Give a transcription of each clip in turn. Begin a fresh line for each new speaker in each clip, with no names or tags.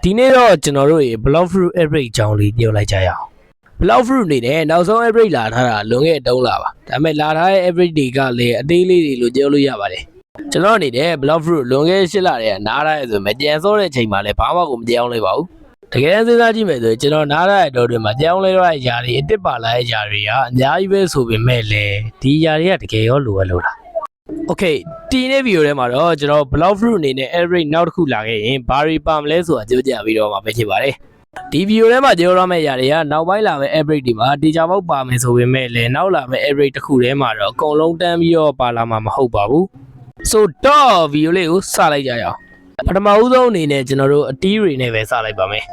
ဒီနေ့တော့ကျွန်တော်တို့ရေ block fruit average အကြောင်းလေးပြောလိုက်ကြရအောင် block fruit အနေနဲ့နောက်ဆုံး average လာထားတာလွန်ခဲ့3လပါဒါပေမဲ့လာထားတဲ့ average တွေကလည်းအသေးလေးတွေလို့ပြောလို့ရပါတယ်ကျွန်တော်အနေနဲ့ block fruit လွန်ခဲ့8လတည်းကနားထားရဆိုမကြံစောတဲ့အချိန်မှာလည်းဘာမှကိုမကြောက်လိုက်ပါဘူးတကယ်စဉ်းစားကြည့်မယ်ဆိုရင်ကျွန်တော်နားထားတဲ့တော့တွေမှာကြောက်လိုက်ရတဲ့အရာတွေအစ်စ်ပါလာတဲ့အရာတွေကအများကြီးပဲဆိုပေမဲ့လည်းဒီအရာတွေကတကယ်ရောလိုအပ်လို့လားOkay ဒီနေ့ဗီဒီယိုထဲမှာတော့ကျွန်တော် block fruit အနေနဲ့ average နောက်တစ်ခုလာခဲ့ရင်ဘာတွေပါမလဲဆိုတာပြောပြပြီးတော့မှာပဲဖြစ်ပါတယ်ဒီဗီဒီယိုထဲမှာပြောရမယ့်အရာတွေကနောက်ပိုင်းလာမယ့် average တွေမှာတေချာပေါက်ပါမယ်ဆိုပေမဲ့လည်းနောက်လာမယ့် average တစ်ခုထဲမှာတော့အကုန်လုံးတန်းပြီးတော့ပါလာမှာမဟုတ်ပါဘူးဆိုတော့ဗီဒီယိုလေးကိုစလိုက်ကြရအောင်ပထမဦးဆုံးအနေနဲ့ကျွန်တော်တို့အတီးတွေနဲ့ပဲစလိုက်ပါမယ်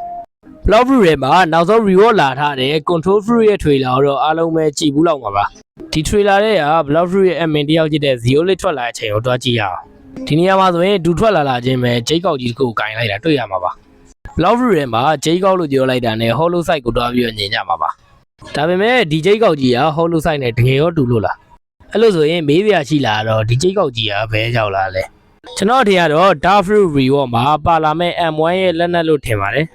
block fruit ထဲမှာနောက်ဆုံး reward လာထားတဲ့ control fruit ရဲ့ trailer တော့အားလုံးပဲကြည့်ဘူးလောက်မှာပါဒီ trailer တွေက block fruit ရဲ့ admin တယောက်ကြည့်တဲ့ zero လေးထွက်လာတဲ့အချိန်ကိုတွားကြည့်ရအောင်ဒီနေရာမှာဆိုရင်ဒူထွက်လာခြင်းပဲဂျိတ်ကောက်ကြီးတစ်ခုကိုကင်လိုက်တာတွေ့ရမှာပါ block fruit ထဲမှာဂျိတ်ကောက်လို့ပြောလိုက်တာနဲ့ hollow site ကိုတွားပြီးတော့ညင်ကြမှာပါဒါပေမဲ့ဒီဂျိတ်ကောက်ကြီးက hollow site နဲ့တကယ်ရောတူလို့လားအဲ့လိုဆိုရင်မေးစရာရှိလာတော့ဒီဂျိတ်ကောက်ကြီးကဘယ်ရောက်လာလဲကျွန်တော်ထင်ရတော့ dark fruit reward မှာပါလာမဲ့ M1 ရဲ့လက်နက်လို့ထင်ပါတယ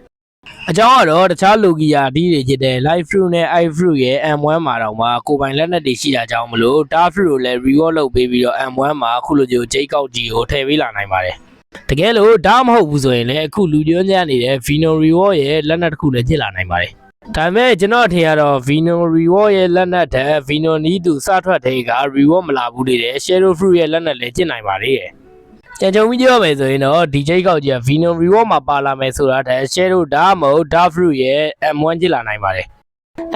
်အကြောင်းကတော့တခြားလိုကီယာဒီတွေဖြစ်တဲ့ light fruit နဲ့ ice fruit ရဲ့ M1 မှာတော့မှကိုပိုင်လက်နက်တွေရှိတာကြောင့်မလို့ dark fruit ကိုလည်း reward လုပ်ပေးပြီးတော့ M1 မှာအခုလိုမျိုးဂျိတ်ကောက်ကြီးကိုထည့်ပေးလာနိုင်ပါတယ်တကယ်လို့ဒါမဟုတ်ဘူးဆိုရင်လည်းအခုလူပြောညံ့နေတဲ့ Vino reward ရဲ့လက်နက်တစ်ခုလည်းဖြစ်လာနိုင်ပါတယ်ဒါပေမဲ့ကျွန်တော်ထင်ရတော့ Vino reward ရဲ့လက်နက်တဲ့ Vino နီးသူစထွက်တဲ့က reward မလာဘူးလေတဲ့ Shadow fruit ရဲ့လက်နက်လည်းကျင့်နိုင်ပါလေကြံကြုံပြီးပြောမယ်ဆိုရင်တော့ဒီဂျိတ်ကောက်ကြီးက Vino reward မှာပါလာမယ်ဆိုတာတဲ့ Shadow ဒါမှမဟုတ် Dark fruit ရဲ့ M1 ကျစ်လာနိုင်ပါတယ်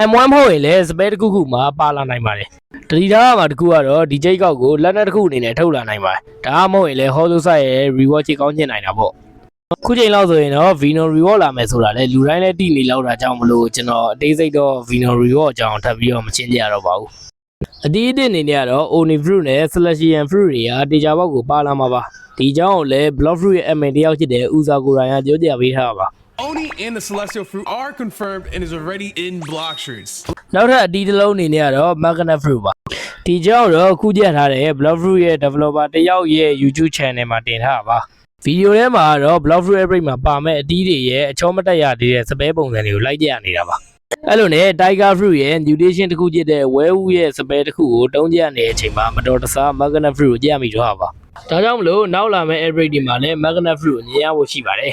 M1 မဟုတ်ရင်လည်း spare တစ်ခုခုမှာပါလာနိုင်ပါတယ်တတိထားမှာတစ်ခုကတော့ဒီဂျိတ်ကောက်ကိုလက်နက်တစ်ခုအနေနဲ့ထုတ်လာနိုင်ပါတယ်ဒါမှမဟုတ်ရင်လည်း Hollow site ရဲ့ reward ချစ်ကောင်းကျင်နိုင်တာပေါ့ခုချိန်လောက်ဆိုရင်တော့ Vino reward လာမယ်ဆိုတာလည်းလူတိုင်းလည်းတိနေလောက်တာကြောင့်မလို့ကျွန်တော်အသေးစိတ်တော့ Vino reward အကြောင်းထပ်ပြီးတော့မရှင်းပြရတော့ပါဘူးအတီးအစ်အနေနဲ့ကတော့ Oni fruit နဲ့ Celestian fruit တွေကတေချာပေါက်ကိုပါလာမှာပါဒီကြောင့်လည်း block fruit ရဲ့ admin တယောက်ဖြစ်တဲ့ဦးစာကိုရိုင်းကပြောပြပေးထားပါ
Oni and the celestial fruit are confirmed and is already in block shirts
နောက်ထပ်အတီးတစ်လုံးအနေနဲ့ကတော့ magnet fruit ပါဒီကြောင့်တော့ခုကြက်ထားတဲ့ block fruit ရဲ့ developer တယောက်ရဲ့ YouTube channel မှာတင်ထားပါဗီဒီယိုထဲမှာတော့ block fruit average မှာပါမဲ့အတီးတွေရဲ့အချောမတက်ရသေးတဲ့စပယ်ပုံစံတွေကိုလိုက်ကြရနေတာပါအဲ့လိုနဲ့ Tiger fruit ရဲ့ mutation တစ်ခုဖြစ်တဲ့ werewolf ရဲ့စပယ်တစ်ခုကိုတုံးကြနေတဲ့အချိန်မှာမတော်တဆ magnet fruit ကိုကြက်မိတော့ပါဒါကြောင့်မလို့နောက်လာမယ့် average ဒီမှာလည်း magnet fruit ကိုညင်ရဖို့ရှိပါတယ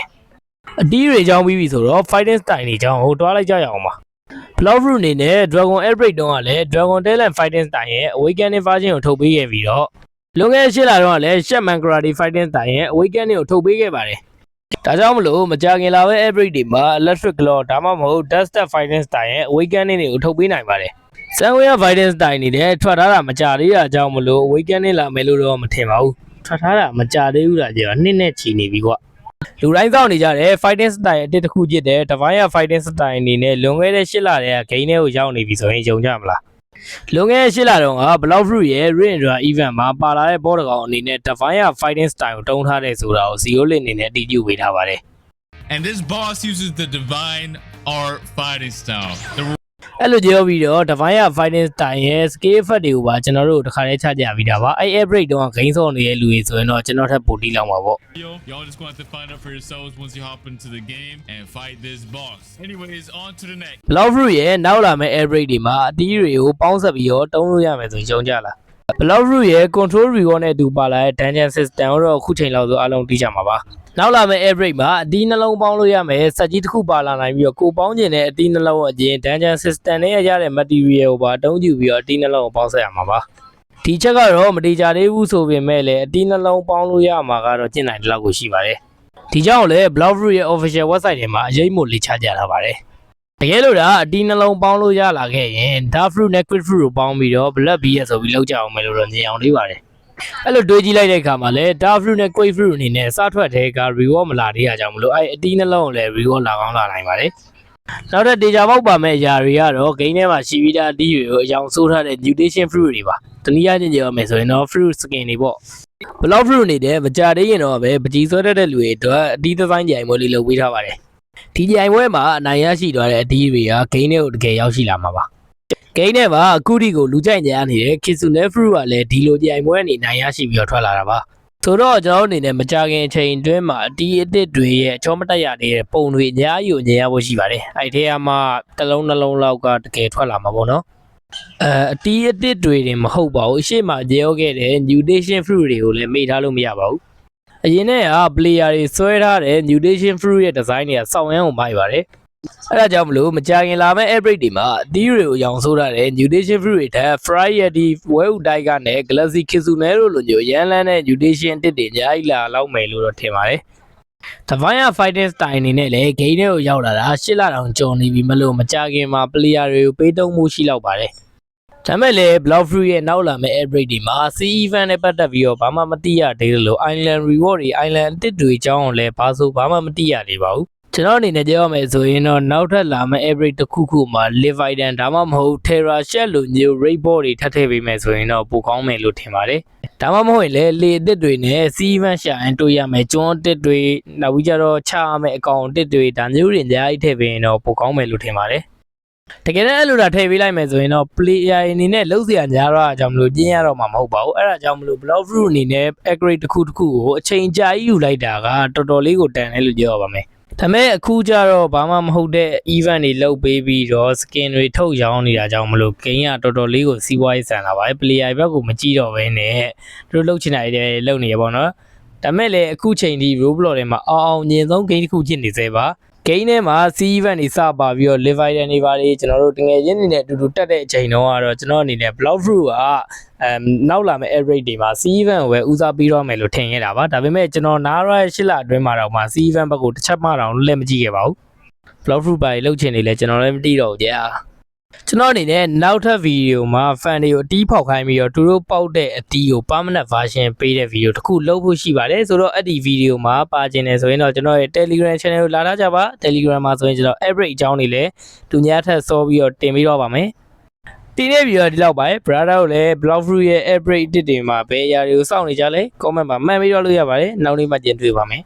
်အတီးတွေကြောင်းပြီးပြီဆိုတော့ fighting style တွေကြောင်းဟိုတွားလိုက်ကြရအောင်ပါ block fruit အနေနဲ့ dragon average တုန်းကလည်း dragon talent fighting style ရဲ့ awakening version ကိုထုတ်ပေးခဲ့ပြီးတော့လွန်ခဲ့တဲ့8လတုန်းကလည်း Shaman karate fighting style ရဲ့ awakening ကိုထုတ်ပေးခဲ့ပါတယ်ဒါကြောင့်မလို့မကြခင်လာပဲ average တွေမှာ electric claw ဒါမှမဟုတ် dust step fighting style ရဲ့ awakening တွေကိုထုတ်ပေးနိုင်ပါတယ်ဆန်ဝေးရ fighting style နေတဲ့ထွက်ထားတာမကြသေးတာကြောင့်မလို့ awakening လာမယ်လို့တော့မထင်ပါဘူးထွက်ထားတာမကြသေးဘူးလားကြာနှစ်နဲ့ချီနေပြီကွာလူတိုင်းစောင့်နေကြတဲ့ fighting style အတစ်တစ်ခုဖြစ်တဲ့ Divine fighting style အနေနဲ့လွန်ခဲ့တဲ့8လတည်းက game ထဲကိုရောက်နေပြီဆိုရင်ယုံကြမလားလွန်ခဲ့တဲ့8လတုန်းက block fruit ရဲ့ Rindra event မှာပါလာတဲ့ဘောတကောင်အနေနဲ့ Divine fighting style ကိုတုံးထားတဲ့ဆိုတာကို zero လစ်အနေနဲ့အတည်ပြုပေးထားပါတယ်
And this boss uses the divine art fighting style.
အဲ့လိုပြောပြီးတော့ Divine fighting style ရဲ့ skill effect တွေကိုပါကျွန်တော်တို့တစ်ခါတည်းချပြပြီးတာပါအဲ့ average တုန်းက game ဆော့နေတဲ့လူတွေဆိုရင်တော့ကျွန်တော်ထပ်ပိုတီးလောက်ပါပေါ့
Y'all just going to have to find out for yourselves once you hop into the game and fight this boss. Anyways, on to the next.
block fruit ရဲ့နောက်လာမယ့် average တွေမှာအတီးတွေကိုပေါင်းဆက်ပြီးတော့တုံးလို့ရမယ်ဆိုရင်ယုံကြလား block fruit ရဲ့ control reward နဲ့အတူပါလာတဲ့ dungeon system တော့အခုချိန်လောက်ဆိုအားလုံးသိကြမှာပါနောက်လာမယ့် average မှာအတီးနှလုံးပေါင်းလို့ရမယ်စက်ကြီးတစ်ခုပါလာနိုင်ပြီးတော့ကိုပေါင်းခြင်းနဲ့အတီးနှလုံးအပြင် dungeon system နဲ့ရတဲ့ material ကိုပါအသုံးပြုပြီးတော့အတီးနှလုံးကိုပေါင်းဆက်ရမှာပါဒီချက်ကတော့မတိကျသေးဘူးဆိုပေမဲ့လည်းအတီးနှလုံးပေါင်းလို့ရမှာကတော့ကျင့်နိုင်တဲ့လောက်ကိုရှိပါတယ်ဒီကြောင့်လည်း block fruit ရဲ့ official website ထဲမှာအရေးမို့လေးချကြထားပါတယ်တကယ်လို့ဒါအတီးနှလုံးပေါင်းလို့ရလာခဲ့ရင် dark fruit နဲ့ quick fruit ကိုပေါင်းပြီးတော့ black bee ဆိုပြီးလောက်ကြအောင်မယ်လို့တော့မြင်အောင်လေးပါတယ်အဲ့လိုတွေးကြည့်လိုက်တဲ့အခါမှာလည်း dark fruit နဲ့ quick fruit အနေနဲ့စထွက်တဲ့က reward မလာသေးတာကြောင့်မလို့အဲ့အတီးနှလုံးကိုလည်း reward လာကောင်းလာနိုင်ပါတယ်နောက်ထပ် data ပေါက်ပါမဲ့အရာတွေကတော့ game ထဲမှာရှိပြီးသားအတီးတွေကိုအကြောင်းစိုးထားတဲ့ mutation fruit တွေပါတနည်းအားဖြင့်ပြောမယ်ဆိုရင်တော့ fruit skin တွေပေါ့ block fruit အနေနဲ့မကြသေးရင်တော့ပဲပကြီးဆွဲတတ်တဲ့လူတွေအတွက်အတီးဒီဇိုင်းကြိုင်ပွဲလေးလုပ်ပေးထားပါတယ်ဒီကြိုင်ပွဲမှာအနိုင်ရရှိသွားတဲ့အတီးတွေက game ထဲကိုတကယ်ရောက်ရှိလာမှာပါgame ထဲမှာအခုဒီကိုလူကြိုက်ကြရနေတဲ့ Kitsune fruit ကလည်းဒီလိုကြိုင်ပွဲအနေနိုင်ရရှိပြီးတော့ထွက်လာတာပါ ဆိုတော့ကျွန်တော်အနေနဲ့မကြခင်အချိန်အတွင်းမှာဒီအစ်စ်တွေရဲ့အချောမတက်ရတဲ့ပုံတွေအများကြီးကိုမြင်ရဖို့ရှိပါတယ်အဲ့ဒီထဲမှာတစ်လုံးနှလုံးလောက်ကတကယ်ထွက်လာမှာပေါ့နော်အတီးအစ်စ်တွေတင်မဟုတ်ပါဘူးအရှိမကြောခဲ့တဲ့ mutation fruit တွေကိုလည်းမေ့ထားလို့မရပါဘူးအရင်နဲ့က player တွေဆွဲထားတဲ့ mutation fruit ရဲ့ design တွေကစောင့်ရမ်းကိုမိုက်ပါတယ်အဲ့ဒါကြောင့်မလို့မကြခင်လာမဲ့ average တွေမှာအသီးတွေကိုရောင်ဆိုးထားတဲ့ mutation fruit တွေထက် fry ရဲ့ဒီဝဲဥတိုက်ကနေ galaxy kitsune တို့လိုမျိုးရန်လန်းတဲ့ mutation တစ်တွေအများကြီးလာလောက်မယ်လို့တော့ထင်ပါတယ်Divine Fighting Style အနေနဲ့လည်း game ထဲကိုရောက်လာတာ8လတောင်ကျော်နေပြီမလို့မကြခင်မှာ player တွေကိုပေးသုံးမှုရှိလောက်ပါတယ်ဒါမဲ့လည်း Block Fruit ရဲ့နောက်လာမဲ့ average တွေမှာ sea event နဲ့ပတ်သက်ပြီးတော့ဘာမှမသိရသေးလို့ island reward တွေ island အသစ်တွေအကြောင်းကိုလည်းဘာမှမသိရသေးပါဘူးကျွန်တော်အနေနဲ့ပြောရမယ်ဆိုရင်တော့နောက်ထပ်လာမယ့် average တစ်ခုခုမှာ Leviathan ဒါမှမဟုတ် Terra Shell လိုမျိုး Rainbow တွေထပ်ထည့်ပေးမယ်ဆိုရင်တော့ပိုကောင်းမယ်လို့ထင်ပါတယ်ဒါမှမဟုတ်ရင်လည်းလေအသစ်တွေနဲ့ sea event ရှာရင်တွေ့ရမယ်ကျွန်းအသစ်တွေနောက်ပြီးကြတော့ချရမယ့်အကောင်အသစ်တွေဒါမျိုးတွေအများကြီးထည့်ပေးရင်တော့ပိုကောင်းမယ်လို့ထင်ပါတယ်တကယ်တော့အဲ့လိုတာထည့်ပေးလိုက်မယ်ဆိုရင်တော့ player အနေနဲ့လုံးစရာများတော့အကြောင်းမလို့ပြင်းရတော့မှာမဟုတ်ပါဘူးအဲ့ဒါကြောင့်မလို့ Block Fruit အနေနဲ့ upgrade တစ်ခုကိုအချိန်ကြာကြီးယူလိုက်တာကတော်တော်လေးကိုတန်တယ်လို့ပြောရပါမယ်ဒါမဲ့အခုကျတော့ဘာမှမဟုတ်တဲ့ event တွေလုပ်ပေးပြီးတော့ skin တွေထုတ်ရောင်းနေတာကြောင့်မလို့ game ကတော်တော်လေးကိုစီးပွားရေးဆန်လာပါတယ် player ဘက်ကိုမကြည့်တော့ဘဲနဲ့သူတို့လုပ်ချင်တာတွေလုပ်နေရပါတော့ဒါမဲ့လည်းအခုချိန်ဒီ Roblox ထဲမှာအောင်မြင်ဆုံး game တစ်ခုဖြစ်နေသေးပါgame ထဲမှာ sea event တွေစပါပြီးတော့ Leviathan တွေပါလေကျွန်တော်တို့တကယ်ချင်းနေနဲ့အတူတူတက်တဲ့အချိန်တော့ကတော့ကျွန်တော်အနေနဲ့ Block Fruit ကနောက်လာမယ့် average တွေမှာ sea event ကိုပဲဦးစားပေးတော့မယ်လို့ထင်ခဲ့တာပါဒါပေမဲ့ကျွန်တော်နားရ8လအတွင်းမှာတော့မှ sea event ဘက်ကိုတစ်ချက်မှတော့လက်မကြည့်ခဲ့ပါဘူး Block Fruit ပါလေလှုပ်ချင်နေလဲကျွန်တော်လည်းမသိတော့ဘူးကြာကျွန်တော်အနေနဲ့နောက်ထပ်ဗီဒီယိုမှာ fan တွေကိုအတီးဖောက်ခိုင်းပြီးတော့သူတို့ပေါက်တဲ့အတီးကို permanent version ပေးတဲ့ဗီဒီယိုတစ်ခုလုပ်ဖို့ရှိပါတယ်ဆိုတော့အဲ့ဒီဗီဒီယိုမှာပါကျင်နေဆိုရင်တော့ကျွန်တော်ရဲ့ Telegram channel ကိုလာထားကြပါ Telegram မှာဆိုရင်ကျွန်တော် average အကြောင်းတွေလည်းသူများထက်စောပြီးတော့တင်ပြီးတော့ပါမယ်ဒီနေ့ဗီဒီယိုဒီလောက်ပါပဲ brother ကိုလည်း Block Fruit ရဲ့ average တစ်တွေမှာဘယ်အရာတွေကိုစောင့်နေကြလဲ comment မှာမှတ်ပြီးတော့လို့ရပါတယ်နောက်နေ့မှကြည့်တွေ့ပါမယ်